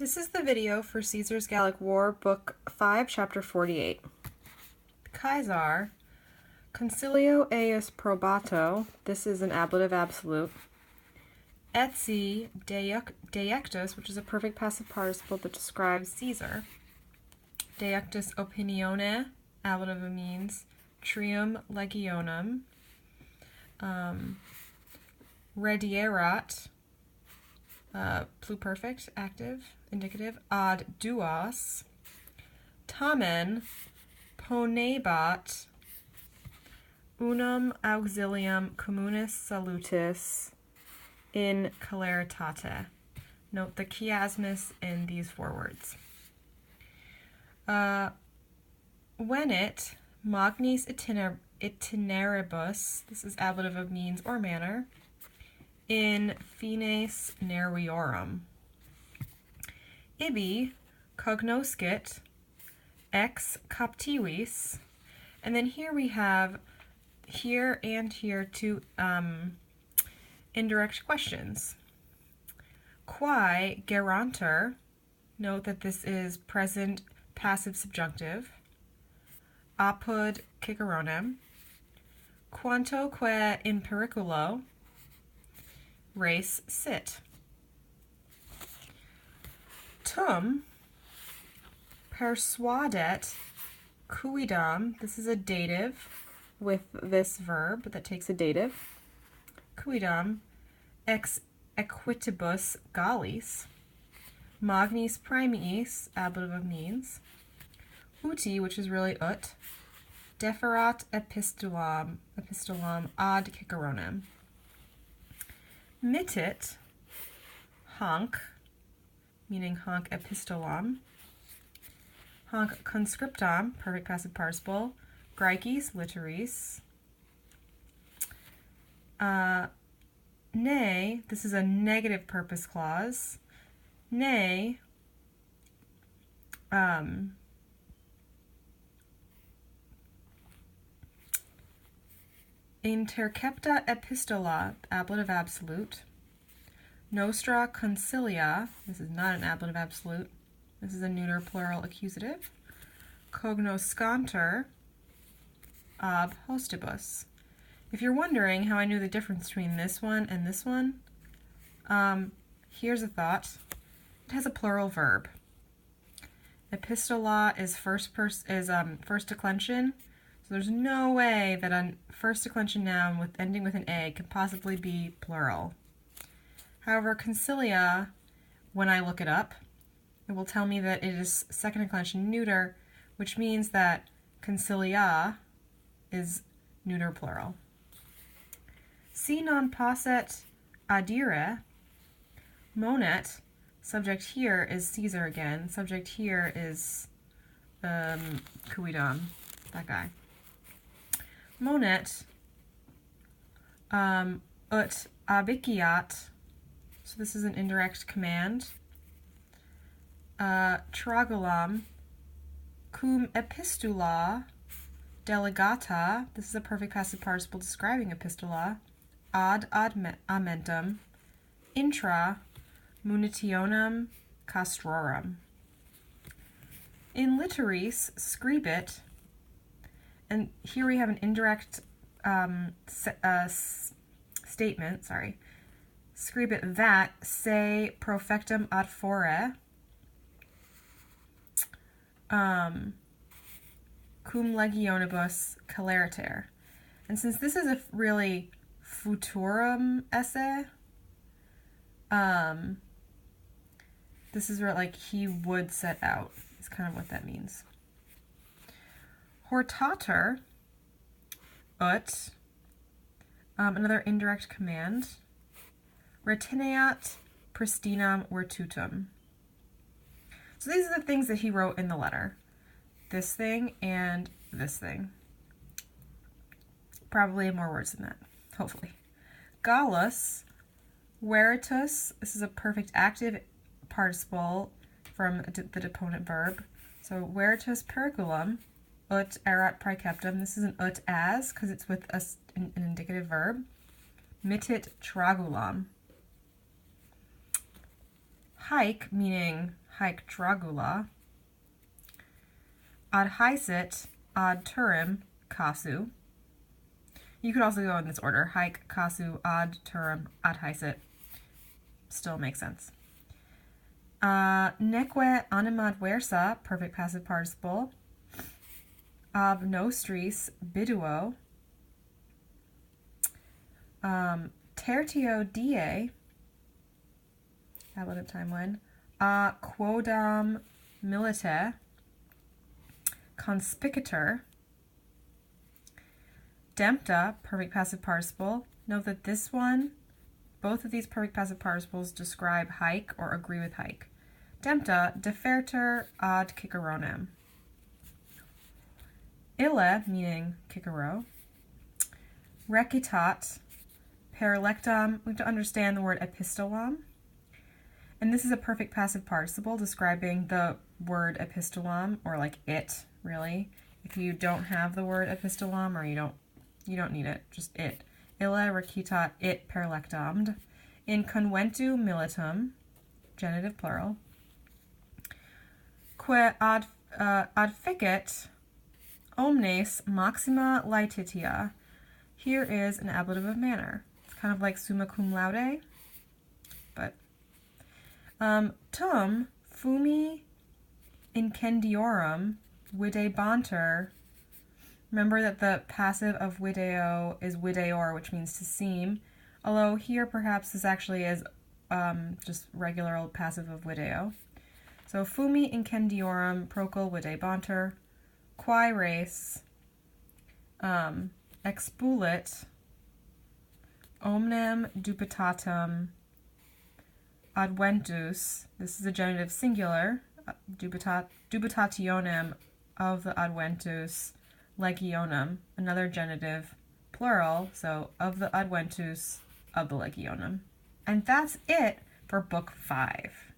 This is the video for Caesar's Gallic War, Book 5, Chapter 48. Caesar, concilio eius probato, this is an ablative absolute. Etsi deictus, which is a perfect passive participle that describes Caesar. Deictus opinione, ablative means trium legionum. Redierat, pluperfect, active, indicative, ad duas, tamen ponebat unum auxilium communis salutis in celeritate. Note the chiasmus in these four words. Venit magnis itineribus, this is ablative of means or manner, in fines nerviorum. Ibi cognoscit ex captivis, and then here we have here and here two indirect questions. Quae geranter, note that this is present passive subjunctive. Apud ciceronem. Quantoque in periculo res sit. Tum persuadet quidam, this is a dative with this verb that takes a dative, quidam ex equitibus Gallis, magnis primiis, ablative of means, uti, which is really ut, deferat epistulam ad ciceronem. Mittit hanc, meaning hanc epistolam, hanc conscriptam, perfect passive participle, Graecis literis. Ne, this is a negative purpose clause. Ne, intercepta epistola, ablative absolute. Nostra concilia, this is not an ablative absolute. This is a neuter plural accusative. Cognoscanter ab hostibus. If you're wondering how I knew the difference between this one and this one, here's a thought. It has a plural verb. Epistola is first declension, so there's no way that a first declension noun with ending with an A can possibly be plural. However, concilia, when I look it up, it will tell me that it is second declension neuter, which means that concilia is neuter plural. Si non posset adire, monet, subject here is Caesar again, subject here is quidam, that guy. Monet ut abiciat, so this is an indirect command. Tragulam cum epistula delegata, this is a perfect passive participle describing epistola, ad amentum, intra munitionem castrorum. In literis scribit, and here we have an indirect statement, scribit that se profectum ad fore, cum legionibus celeriter. And since this is a really futurum esse, this is where like he would set out, is kind of what that means. Hortater ut, another indirect command, retineat pristinam virtutum. So these are the things that he wrote in the letter. This thing and this thing. Probably more words than that, hopefully. Gallus, veritus, this is a perfect active participle from the deponent verb. So veritus periculum, ut erat praeceptum, this is an ut as, because it's with an indicative verb. Mittit tragulam. Haec, meaning haec dragula. Adhaesit ad turim casu. You could also go in this order. Haec casu ad turim adhaesit. Still makes sense. Neque animad versa, perfect passive participle. Ab nostris biduo. Tertio die, ablative time when, quodam milite, conspicator. Dempta, perfect passive participle. Note that this one, both of these perfect passive participles describe haec or agree with haec. Dempta, deferter ad Ciceronem. Ille, meaning Cicero. Recitat, per lectam. We have to understand the word epistolam. And this is a perfect passive participle describing the word epistolam, or like it, really. If you don't have the word epistolam, or you don't need it, just it. Ille recitat it per lectam. In conventu militum, genitive plural. Que adficit omnes maxima laetitia. Here is an ablative of manner. It's kind of like summa cum laude, but tum fumi incendiorum videbanter. Remember that the passive of video is videor, which means to seem, although here perhaps this actually is just regular old passive of video. So fumi incendiorum procul videbanter, quae res expulit omnem dubitatum adventus. This is a genitive singular, dubitationem of the adventus legionum, another genitive plural, so of the adventus of the legionum. And that's it for book 5.